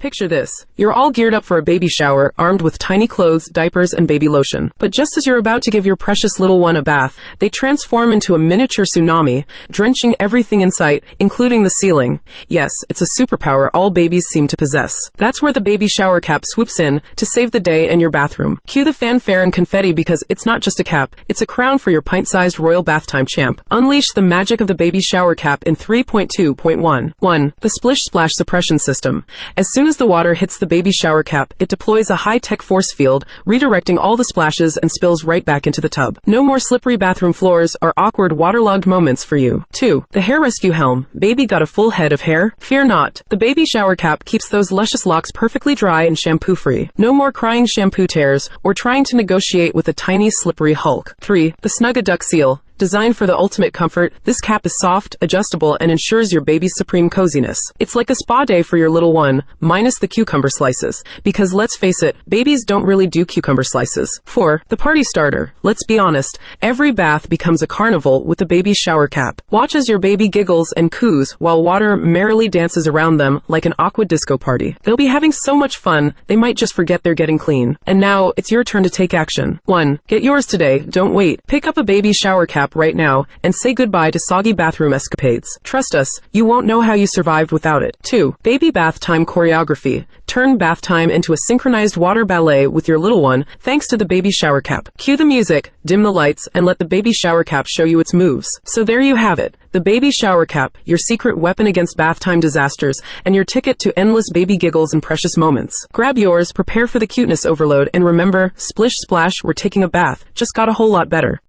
Picture this. You're all geared up for a baby shower, armed with tiny clothes, diapers, and baby lotion. But just as you're about to give your precious little one a bath, they transform into a miniature tsunami, drenching everything in sight, including the ceiling. Yes, it's a superpower all babies seem to possess. That's where the baby shower cap swoops in to save the day in your bathroom. Cue the fanfare and confetti because it's not just a cap, it's a crown for your pint-sized royal bath time champ. Unleash the magic of the baby shower cap in 3.2.1. 1. The Splish Splash Suppression System. As soon as the water hits the baby shower cap, it deploys a high-tech force field, redirecting all the splashes and spills right back into the tub. No more slippery bathroom floors or awkward waterlogged moments for you. 2. The Hair Rescue Helm. Baby got a full head of hair? Fear not. The baby shower cap keeps those luscious locks perfectly dry and shampoo-free. No more crying shampoo tears or trying to negotiate with a tiny slippery Hulk. 3. The Snug-a-Duck Seal. Designed for the ultimate comfort, this cap is soft, adjustable, and ensures your baby's supreme coziness. It's like a spa day for your little one, minus the cucumber slices. Because let's face it, babies don't really do cucumber slices. 4. The Party Starter. Let's be honest, every bath becomes a carnival with the baby shower cap. Watch as your baby giggles and coos while water merrily dances around them like an aqua disco party. They'll be having so much fun, they might just forget they're getting clean. And now, it's your turn to take action. 1. Get yours today, don't wait. Pick up a baby shower cap right now and say goodbye to soggy bathroom escapades. Trust us, you won't know how you survived without it. 2. Baby bath time choreography. Turn bath time into a synchronized water ballet with your little one thanks to the baby shower cap. Cue the music, dim the lights, and let the baby shower cap show you its moves. So there you have it. The baby shower cap, your secret weapon against bath time disasters, and your ticket to endless baby giggles and precious moments. Grab yours, prepare for the cuteness overload, and remember, splish splash, we're taking a bath. Just got a whole lot better.